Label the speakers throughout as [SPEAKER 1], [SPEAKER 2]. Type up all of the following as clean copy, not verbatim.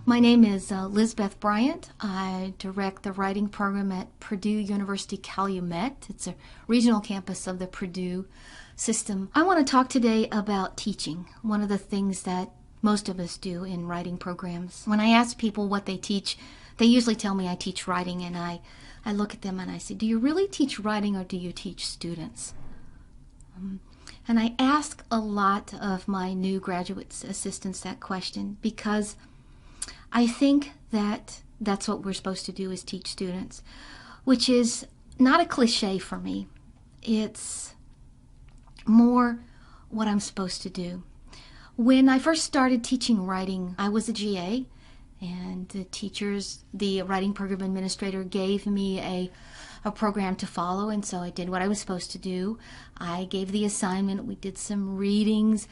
[SPEAKER 1] My name is Lizbeth Bryant. I direct the writing program at Purdue University-Calumet. It's a regional campus of the Purdue system. I want to talk today about teaching, one of the things that most of us do in writing programs. When I ask people what they teach, they usually tell me I teach writing, and I look at them and I say, do you really teach writing or do you teach students? And I ask a lot of my new graduate assistants that question because I think that that's what we're supposed to do, is teach students, which is not a cliche for me. It's more what I'm supposed to do. When I first started teaching writing, I was a GA, and the writing program administrator gave me a program to follow, and so I did what I was supposed to do. I gave the assignment, we did some readings,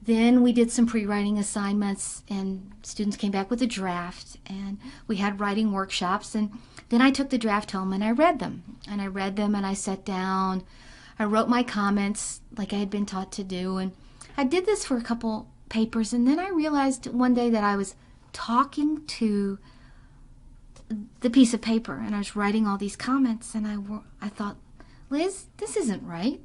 [SPEAKER 1] then we did some pre-writing assignments, and students came back with a draft, and we had writing workshops, and then I took the draft home and I read them. And I sat down, I wrote my comments like I had been taught to do, and I did this for a couple papers, and then I realized one day that I was talking to the piece of paper, and I was writing all these comments, and I thought, Liz, this isn't right.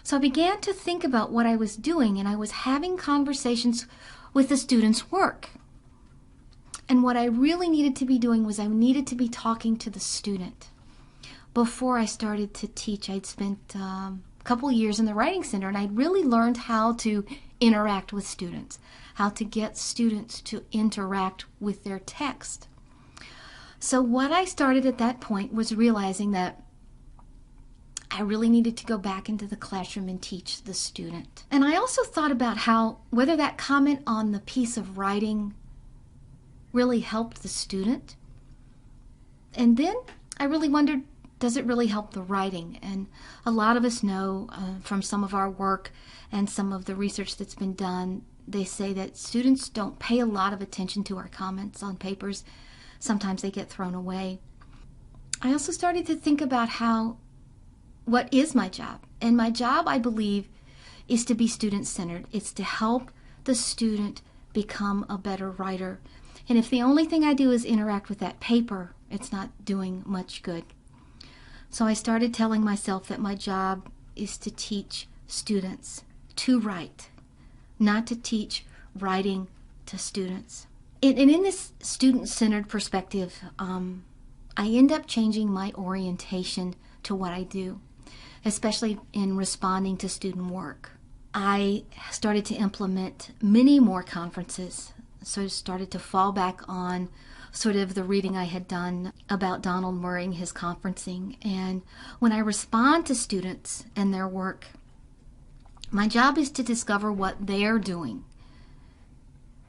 [SPEAKER 1] So I began to think about what I was doing, and I was having conversations with the students' work. And what I really needed to be doing was I needed to be talking to the student. Before I started to teach, I'd spent a couple years in the Writing Center, and I'd really learned how to interact with students, how to get students to interact with their text. So what I started at that point was realizing that I really needed to go back into the classroom and teach the student. And I also thought about whether that comment on the piece of writing really helped the student. And then I really wondered, does it really help the writing? And a lot of us know from some of our work and some of the research that's been done, they say that students don't pay a lot of attention to our comments on papers. Sometimes they get thrown away. I also started to think about what is my job? And my job, I believe, is to be student-centered. It's to help the student become a better writer. And if the only thing I do is interact with that paper, it's not doing much good. So I started telling myself that my job is to teach students to write, not to teach writing to students. And in this student-centered perspective, I end up changing my orientation to what I do, especially in responding to student work. I started to implement many more conferences, so I started to fall back on sort of the reading I had done about Donald Murray and his conferencing. And when I respond to students and their work, my job is to discover what they're doing.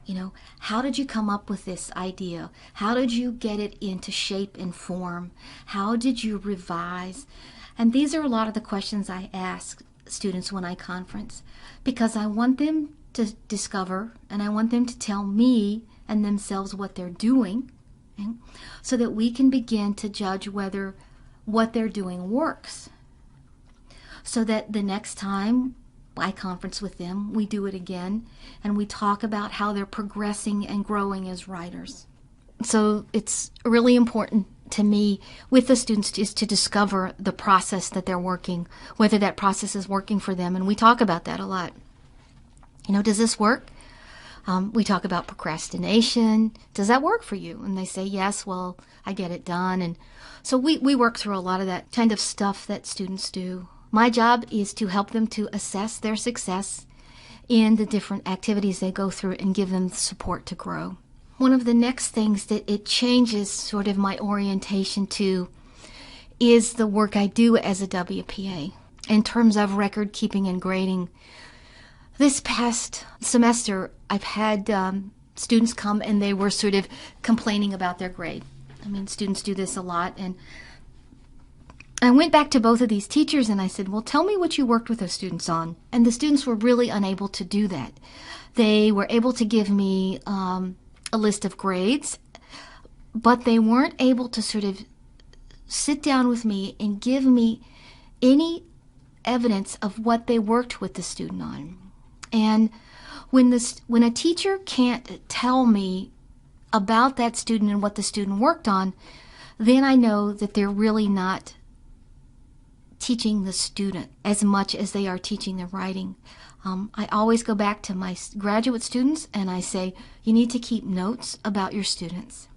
[SPEAKER 1] You know, how did you come up with this idea? How did you get it into shape and form? How did you revise? And these are a lot of the questions I ask students when I conference, because I want them to discover, and I want them to tell me and themselves what they're doing, okay, so that we can begin to judge whether what they're doing works, so that the next time I conference with them, we do it again, and we talk about how they're progressing and growing as writers. So it's really important to me with the students is to discover the process that they're working, whether that process is working for them. And we talk about that a lot. You know, does this work? We talk about procrastination. Does that work for you? And they say, yes, well, I get it done. And so we work through a lot of that kind of stuff that students do. My job is to help them to assess their success in the different activities they go through and give them the support to grow. One of the next things that it changes sort of my orientation to is the work I do as a WPA in terms of record keeping and grading. This past semester, I've had students come and they were sort of complaining about their grade. I mean, students do this a lot, and I went back to both of these teachers and I said, well, tell me what you worked with those students on. And the students were really unable to do that. They were able to give me a list of grades, but they weren't able to sort of sit down with me and give me any evidence of what they worked with the student on. And when a teacher can't tell me about that student and what the student worked on, then I know that they're really not teaching the student as much as they are teaching the writing. I always go back to my graduate students and I say, you need to keep notes about your students.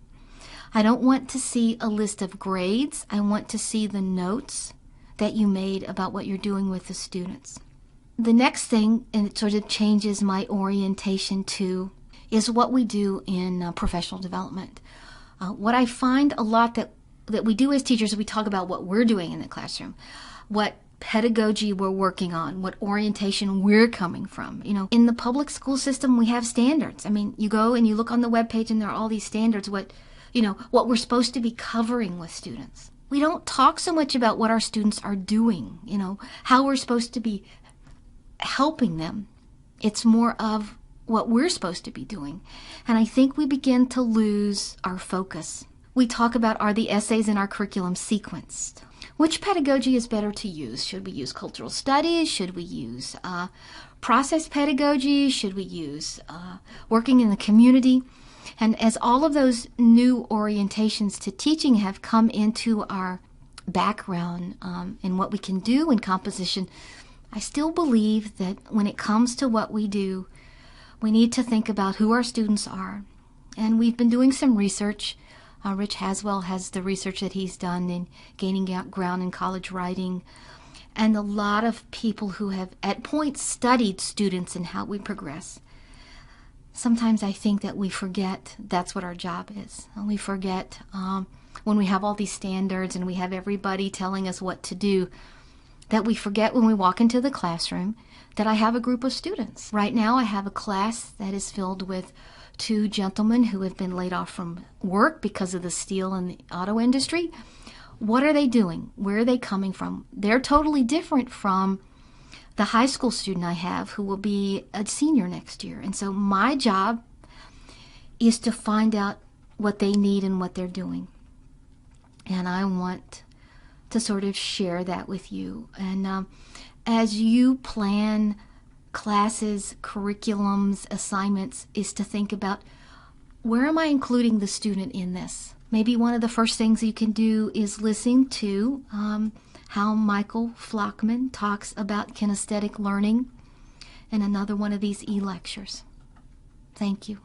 [SPEAKER 1] I don't want to see a list of grades. I want to see the notes that you made about what you're doing with the students. The next thing, and it sort of changes my orientation to, is what we do in professional development. What I find a lot that we do as teachers, we talk about what we're doing in the classroom, what pedagogy we're working on, what orientation we're coming from. You know, in the public school system, we have standards. I mean, you go and you look on the webpage and there are all these standards, what we're supposed to be covering with students. We don't talk so much about what our students are doing, how we're supposed to be helping them. It's more of what we're supposed to be doing. And I think we begin to lose our focus. We talk about, are the essays in our curriculum sequenced? Which pedagogy is better to use? Should we use cultural studies? Should we use process pedagogy? Should we use working in the community? And as all of those new orientations to teaching have come into our background in what we can do in composition, I still believe that when it comes to what we do, we need to think about who our students are. And we've been doing some research. Rich Haswell has the research that he's done in gaining ground in college writing. And a lot of people who have at points studied students and how we progress. Sometimes I think that we forget that's what our job is. And we forget when we have all these standards and we have everybody telling us what to do, that we forget when we walk into the classroom that I have a group of students. Right now I have a class that is filled with 2 gentlemen who have been laid off from work because of the steel and the auto industry. What are they doing? Where are they coming from? They're totally different from the high school student I have who will be a senior next year. And so my job is to find out what they need and what they're doing. And I want to sort of share that with you. And as you plan classes, curriculums, assignments, is to think about, where am I including the student in this? Maybe one of the first things you can do is listen to how Michael Flockman talks about kinesthetic learning in another one of these e-lectures. Thank you.